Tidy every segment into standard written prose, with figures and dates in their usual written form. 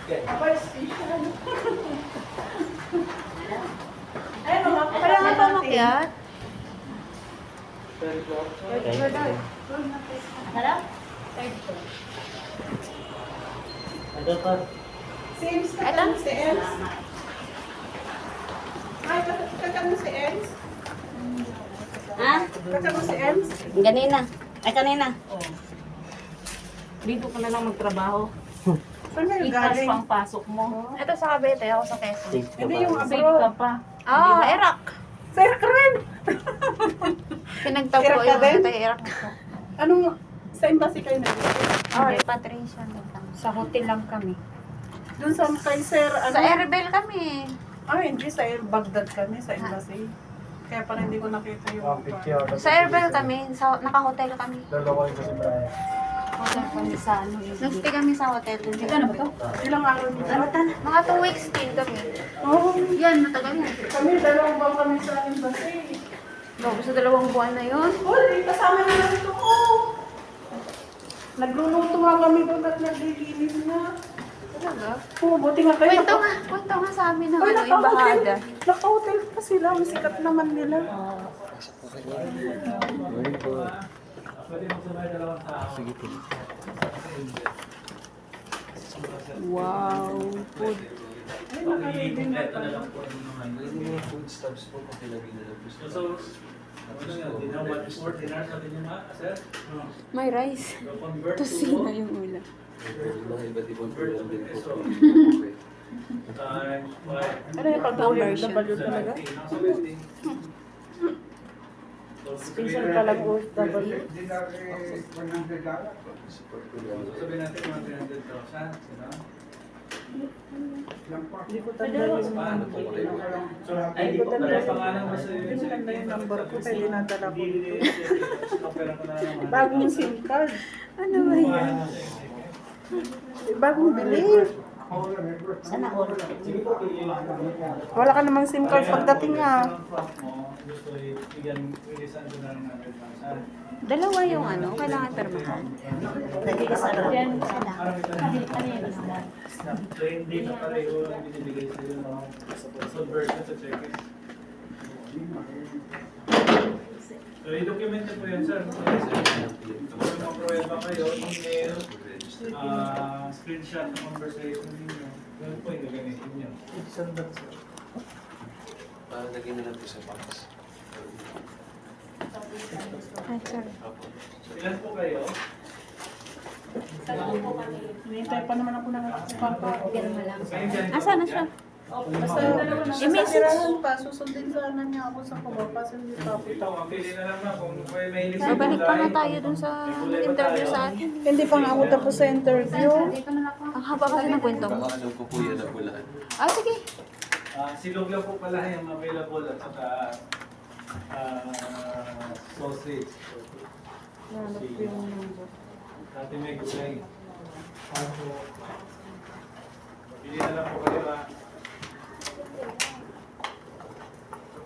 Ako special. Ay, mga Kailangan pa makyat. Third floor daw. Harap? Third floor. Ano pa? Si Ems ka Ito? si Ems. Ay, kakamo si Ems. Ha? Kakamo si Ems. Ganina. Ay, kanina. Dito ka na lang magtrabaho. Saan kayo Itas galing? pang pasok mo. Ito sa Cavite, ako sa Quezon. Safe ka Hindi ba? yung Safe ka abroad. pa. Ah, Iraq. Sir Karen! Pinagtagpo Iraq ka yung din? tayo Iraq. Anong, sa embassy kayo nag-iisip? Oh, repatriation lang kami. Sa hotel lang kami. Doon sa kay Sir, ano? Sa Erbil kami. Ay, hindi. Sa Baghdad kami, sa embassy. Kaya pala hindi ko nakita yung... Sa Erbil kami. Naka-hotel kami. Dalawa yung kasi Brian. Hotel kami sa ano yung Nag-stay kami sa hotel. Ano ba to? Ilang araw dito? Mga 2 weeks din kami. Oo. Yan, matagal yan. Kami, 2 buwan kami sa embassy. Bago sa 2 buwan na yun. Hoy, kasama na lang ito ko. Nagluluto nga kami doon at naglilinis na. Talaga? Oo, buti nga kayo. Kwento nga sa amin ng Ay, ano, yung bahada. naka-hotel pa sila. Ang sikat naman nila. Morning po. Sige po. Wow. Food. Ay, naka-ready na pala. Yung mga food stuffs po kung pinagin na po. So, ano nga, dinner, what is for dinner sabi niyo ma, sir? May rice. So, convert Tusina to yung ulam. Mga iba't ibang program din po. times 5. Ano yung pag-uwi? Conversion. W talaga? Nasa 20. Special pala po W. Support program. So, sabihin natin mga 300,000, sino? Hindi ko tanda yung Paano po kayo? So, ay, di ko tanda pangalan mo sa Hindi ko tanda yung number ko. Kaya dinadala ko ito. Opera ko na naman. Bagong SIM card. Ano ba yan? Bagong bili. Sana all. Sige po, piliin mo. Wala ka namang SIM card pagdating ah. Gusto i-bigyan, releasean ko na ng 100,000. Dalawa yung ano, kailangan permahan. Nagkikasara. Ano So, hindi na pareho ang binibigay sa iyo ng conversion sa check-in. So, i-document niyo po yan, sir. Kung may mga pruweba kayo, email, screenshot ng conversation ninyo, yun po yung gagamitin niyo. Parang naging na lang po sa box. Ay, sorry. Opo. So, ilan po kayo? Hinihintay pa naman ako ng papa. Kayo dyan. Asa na siya? Basta I-message. sasakirahan pa. Susundin sana niya ako sa kuwa. Kasi hindi pa Ito, ang pili na lang na kung may mahilig sa Babalik pa nga gulay. tayo dun sa interview sa atin. Hindi pa nga ako tapos sa interview. Ang haba kasi ng kwento mo. Baka alam ko po yan na bulaan. Ah, sige. Silog lang po pala yung available at saka sausage. Dati may gulay. Pili na lang po kayo ha.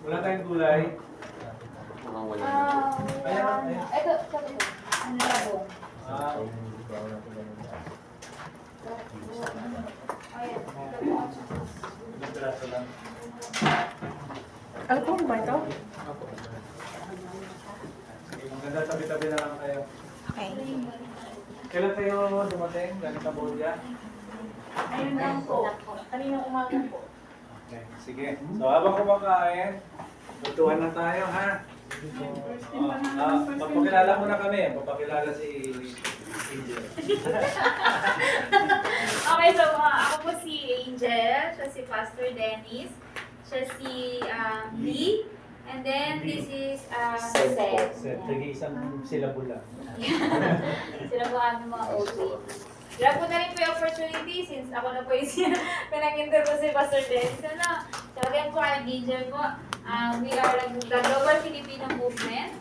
Wala tayong gulay. Mukhang wala na. Ayan, ayan. Ito, sabi ko. Ano na po? Ah, ilang piraso lang. Alam mo ba ito? Sige, maganda tabi-tabi na lang kayo. Okay. Kailan kayo dumating? Galing Cambodia? Ayun lang po. Kanina umaga po. Okay, sige. So habang kumakain, lutuan na tayo ha. Papakilala mo na kami. Papakilala si Angel. Okay, so ako po si Angel, siya si Pastor Dennis, siya si Lee, and then this is Seth. Seth, nag-iisang syllable lang. Sila po aming mga OG. Grab ko na rin po yung opportunity since ako na po yung pinag-interview si Pastor Dennis. Ano, talagang po ang Angel po. We are the Global Filipino Movement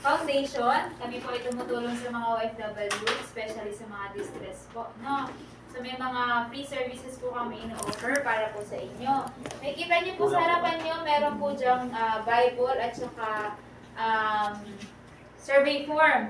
Foundation. Kami po ay tumutulong sa mga OFW, especially sa mga distress po. No? So may mga free services po kami in-offer para po sa inyo. Makikita niyo po sa harapan niyo, meron po dyang Bible at saka survey form.